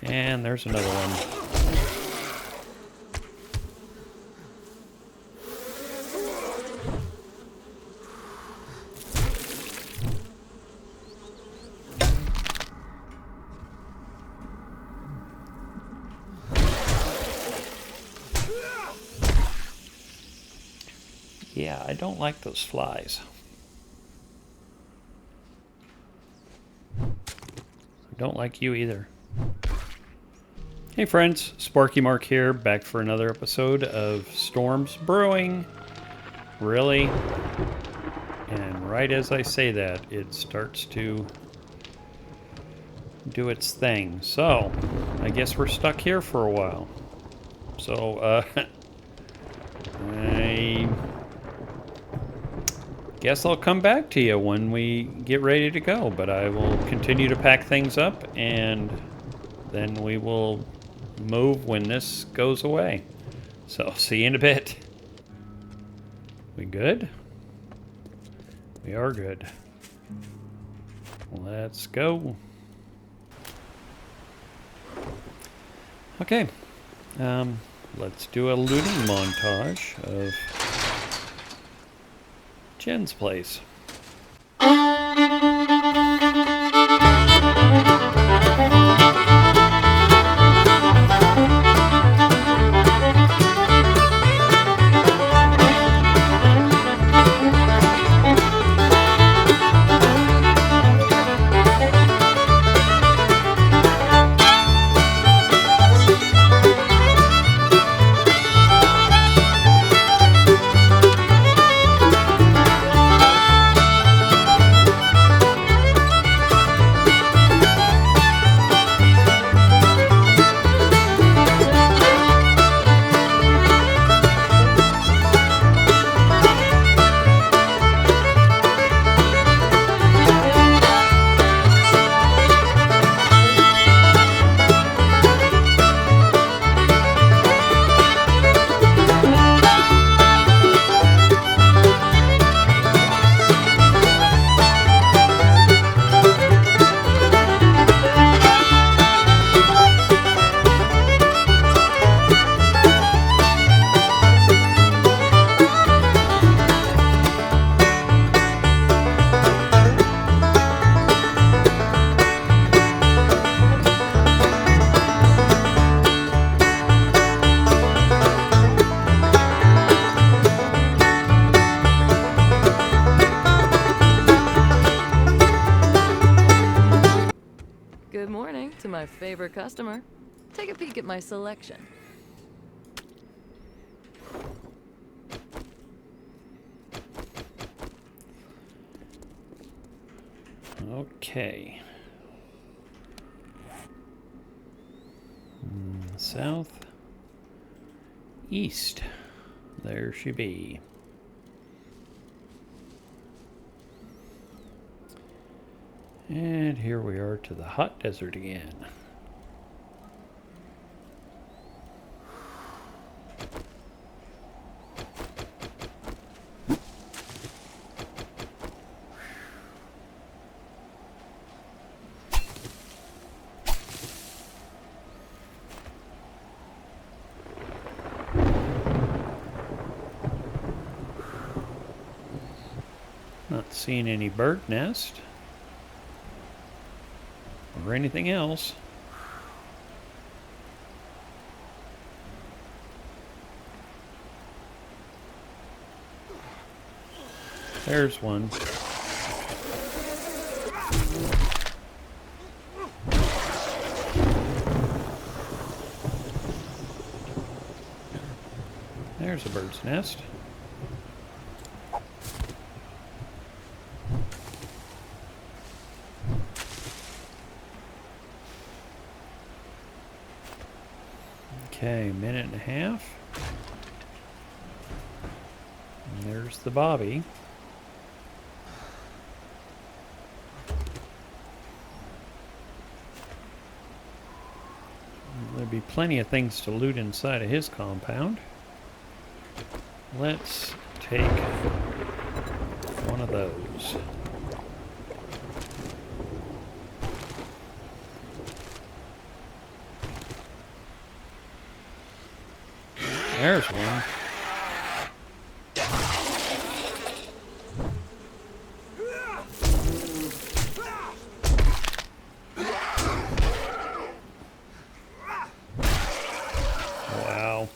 And there's another one. Yeah, I don't like those flies. I don't like you either. Hey friends, Sparky Mark here, back for another episode of Storms Brewing. Really? And right as I say that, it starts to do its thing. So, I guess we're stuck here for a while. So, I guess I'll come back to you when we get ready to go, but I will continue to pack things up and then we will move when this goes away. So, see you in a bit. We good? We are good. Let's go. Okay. Let's do a looting montage of Jen's place. Good morning to my favorite customer. Take a peek at my selection. Okay. South. East. There she be. And here we are to the hot desert again. Not seeing any bird nest or anything else. There's one. There's a bird's nest. Okay, minute and a half. And there's the Bobby. There'll be plenty of things to loot inside of his compound. Let's take one of those. There's one. Wow.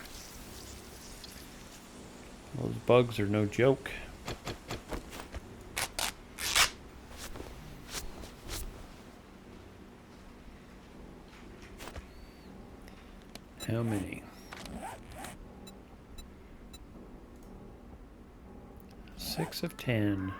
Those bugs are no joke. How many? 6 of 10.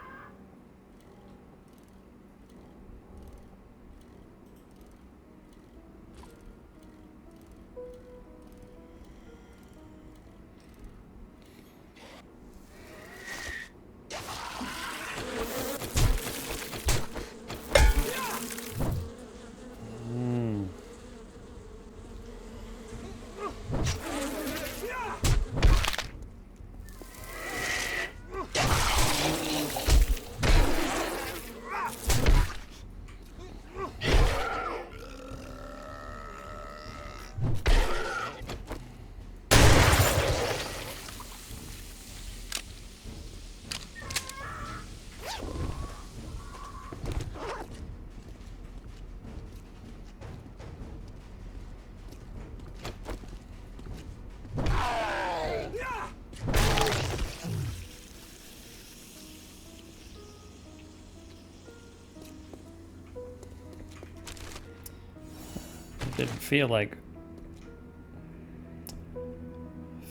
Didn't feel like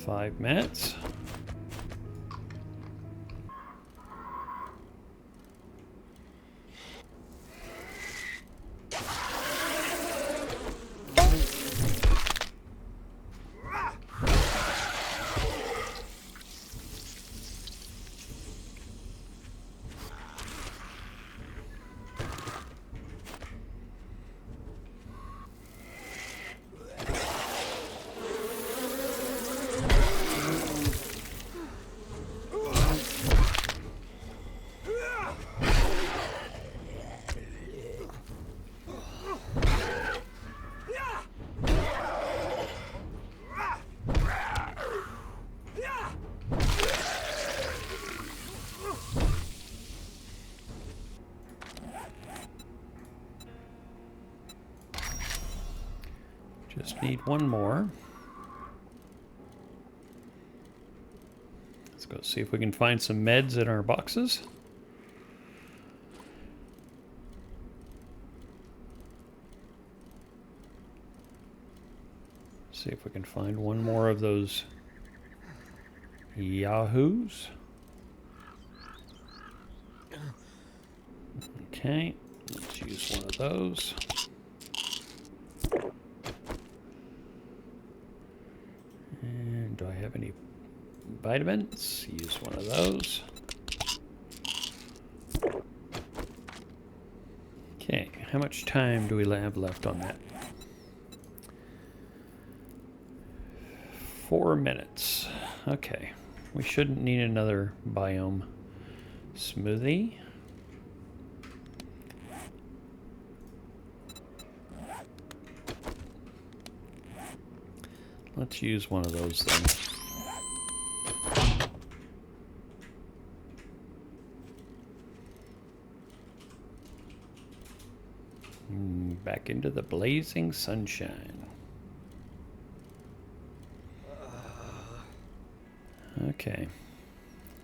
5 minutes. Just need one more. Let's go see if we can find some meds in our boxes. See if we can find one more of those yahoos. Okay, let's use one of those. And do I have any vitamins? Use one of those. Okay, how much time do we have left on that? 4 minutes. Okay, we shouldn't need another biome smoothie. Let's use one of those then. Back into the blazing sunshine. Okay.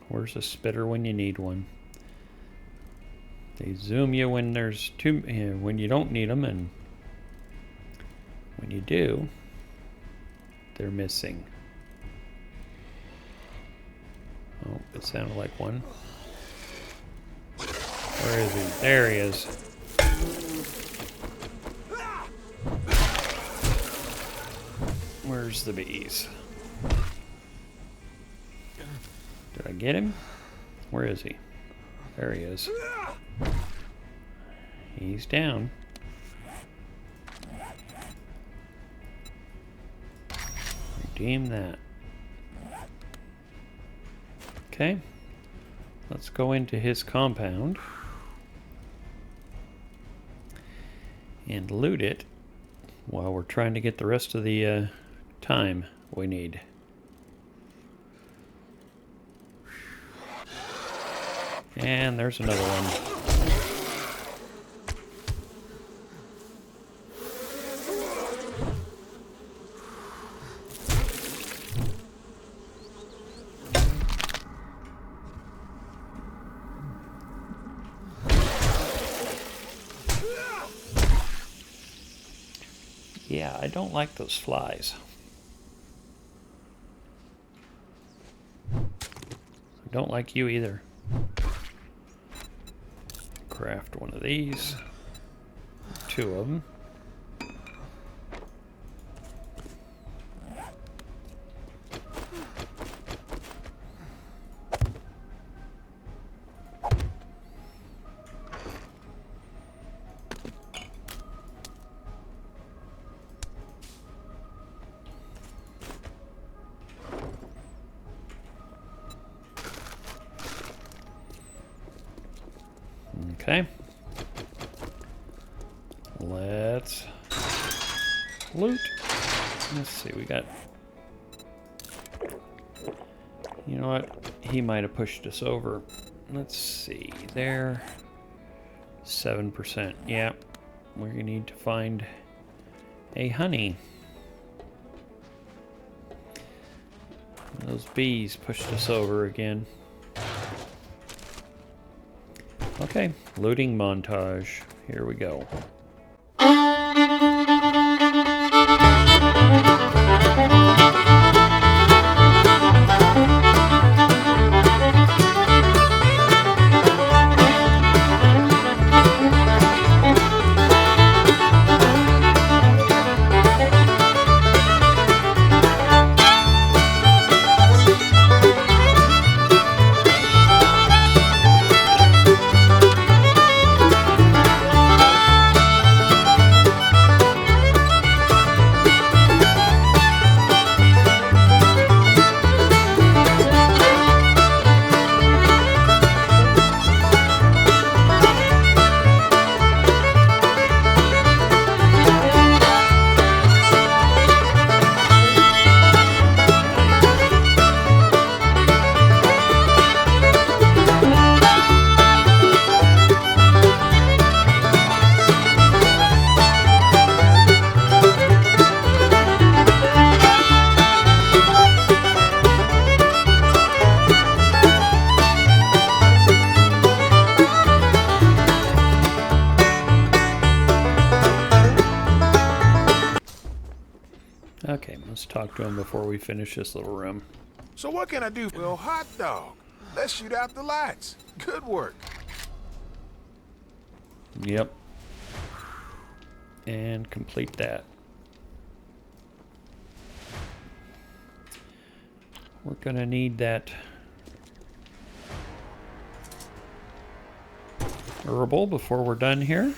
Where's a spitter when you need one? They zoom you when there's when you don't need them, and when you do, they're missing. Oh, it sounded like one. Where is he? There he is. Where's the bees? Did I get him? Where is he? There he is. He's down. Redeem that. Okay. Let's go into his compound and loot it while we're trying to get the rest of the time we need. And there's another one. Yeah, I don't like those flies. I don't like you either. Craft one of these. 2 of them. Okay. Let's loot. Let's see, we got... You know what? He might have pushed us over. Let's see, there. 7%. Yeah. We're gonna need to find a honey. Those bees pushed us over again. Okay, looting montage. Here we go. Okay, let's talk to him before we finish this little room. So what can I do? Well, hot dog. Let's shoot out the lights. Good work. Yep. And complete that. We're gonna need that herbal before we're done here.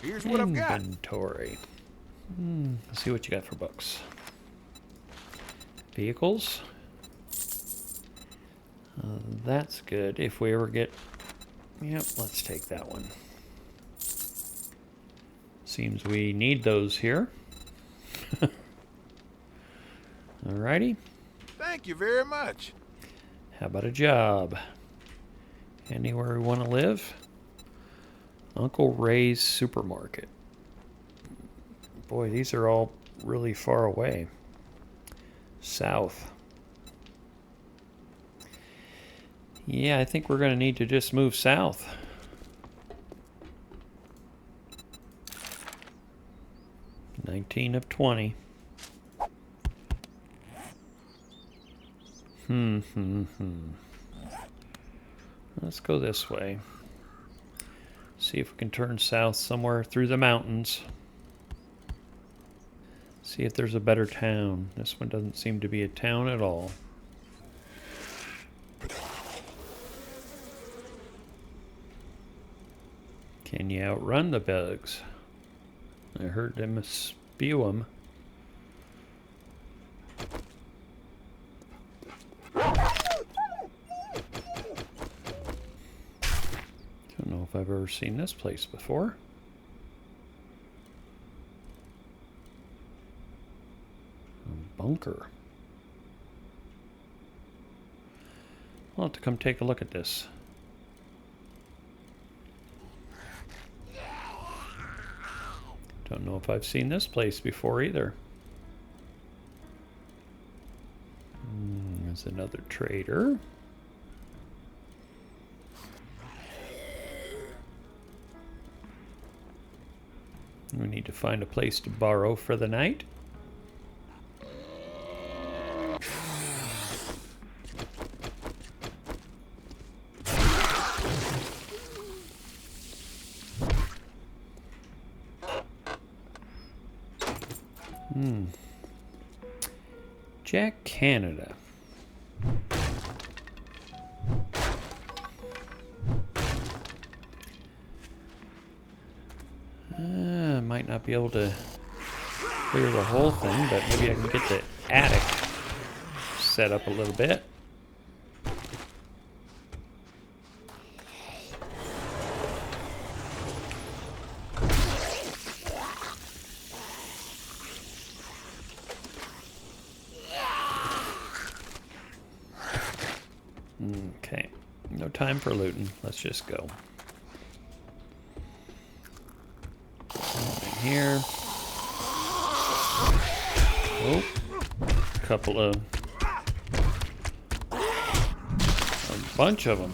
Here's what I've got. Inventory. Let's see what you got for bucks. Vehicles. That's good. If we ever get... Yep, let's take that one. Seems we need those here. Alrighty. Thank you very much. How about a job? Anywhere we want to live? Uncle Ray's Supermarket. Boy, these are all really far away. South. Yeah, I think we're going to need to just move south. $19 of $20. Let's go this way. See if we can turn south somewhere through the mountains. See if there's a better town. This one doesn't seem to be a town at all. Can you outrun the bugs? I heard them spew them. Don't know if I've ever seen this place before. A bunker. I'll have to come take a look at this. Don't know if I've seen this place before either. There's another trader. We need to find a place to borrow for the night. Jack Canada. Might not be able to clear the whole thing, but maybe I can get the attic set up a little bit. Okay, no time for looting. Let's just go. In here. Oh, a couple of, a bunch of them.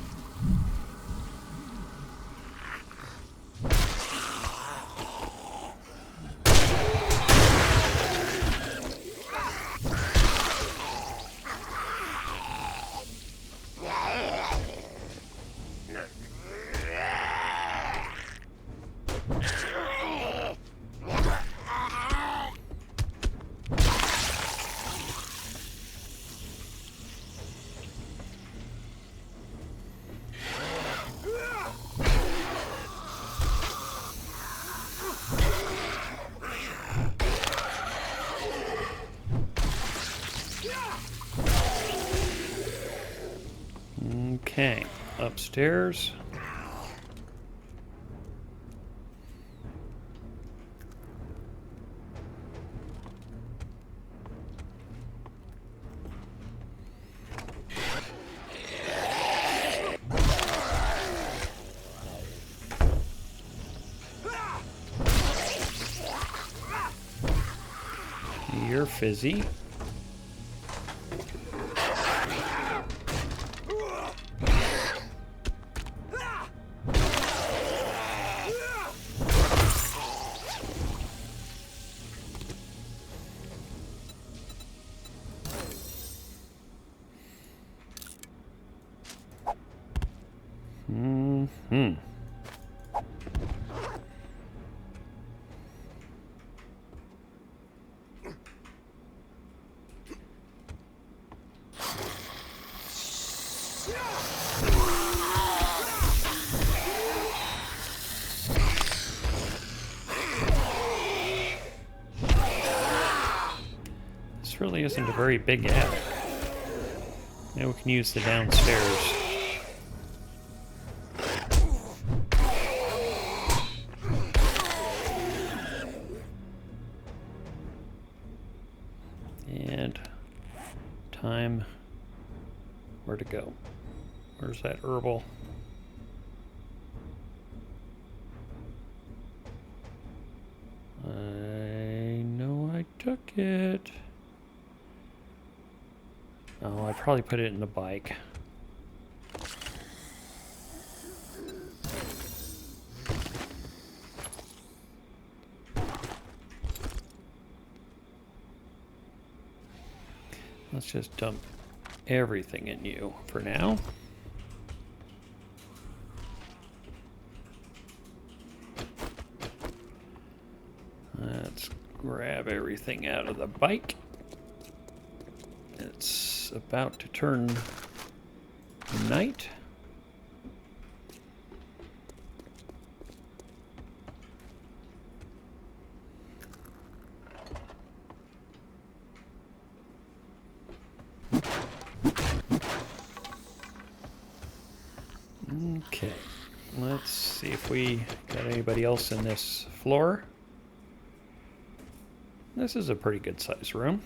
Okay, upstairs. You're fizzy. This really isn't a very big attic. Maybe we can use the downstairs. And time. Where to go? Where's that herbal? I know I took it. Oh, I probably put it in the bike. Let's just dump everything in you for now. grab everything out of the bike. It's about to turn night. Okay, let's see if we got anybody else in this floor. This is a pretty good sized room.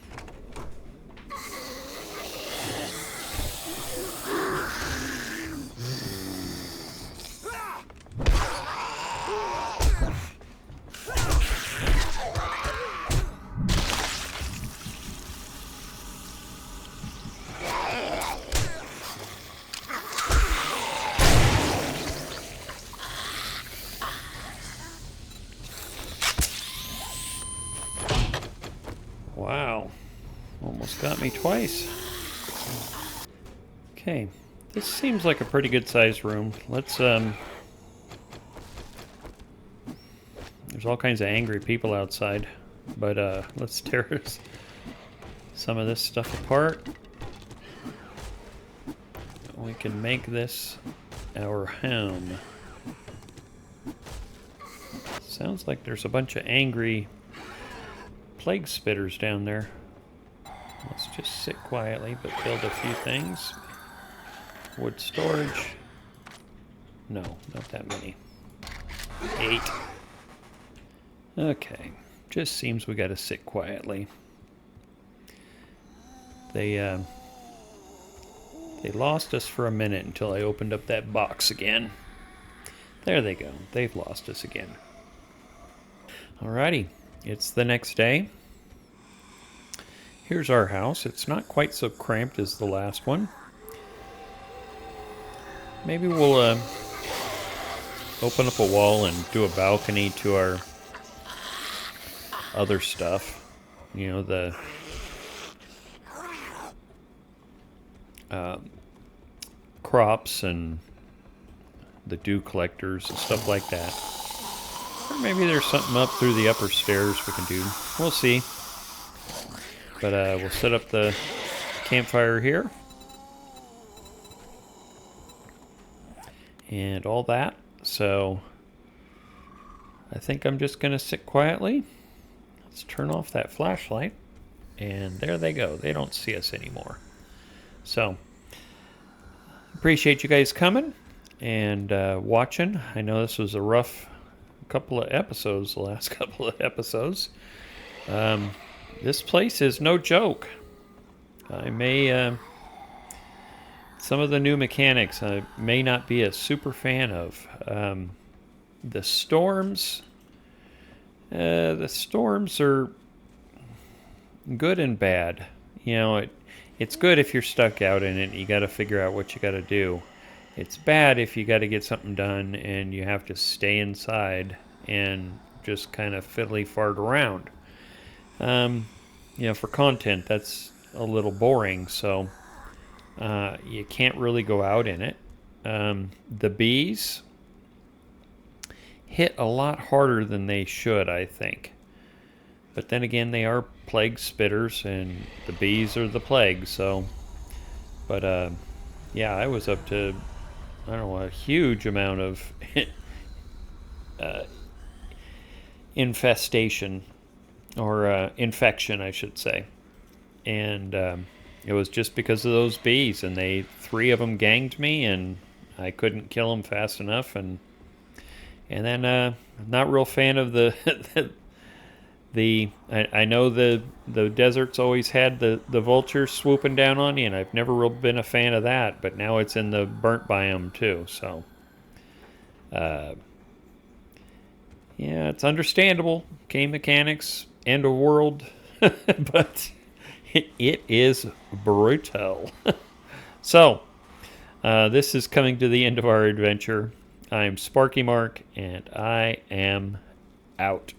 Wow, almost got me twice. Okay, this seems like a pretty good sized room. Let's, there's all kinds of angry people outside, but let's tear some of this stuff apart. We can make this our home. Sounds like there's a bunch of angry plague spitters down there. Let's just sit quietly, but build a few things. Wood storage. No, not that many. 8. Okay, just seems we gotta sit quietly. They lost us for a minute until I opened up that box again. There they go. They've lost us again. Alrighty, it's the next day. Here's our house. It's not quite so cramped as the last one. Maybe we'll open up a wall and do a balcony to our other stuff. You know, the crops and the dew collectors and stuff like that. Or maybe there's something up through the upper stairs we can do. We'll see. But we'll set up the campfire here. And all that. So I think I'm just going to sit quietly. Let's turn off that flashlight. And there they go. They don't see us anymore. So appreciate you guys coming and watching. I know this was a rough couple of episodes, the last couple of episodes. This place is no joke. I may, some of the new mechanics I may not be a super fan of. The storms are good and bad. You know, it's good if you're stuck out in it and you got to figure out what you got to do. It's bad if you got to get something done and you have to stay inside and just kind of fiddly fart around. You know, for content, that's a little boring, so you can't really go out in it. The bees hit a lot harder than they should, I think. But then again, they are plague spitters, and the bees are the plague, so... But, yeah, I was up to, I don't know, a huge amount of infestation, or infection, I should say. And it was just because of those bees, and 3 of them ganged me, and I couldn't kill them fast enough, and then I'm not a real fan of I know the desert's always had the vultures swooping down on you, and I've never really been a fan of that, but now it's in the burnt biome too, so yeah, it's understandable. Game mechanics, end of world, but it is brutal. So, this is coming to the end of our adventure. I'm Sparky Mark, and I am out.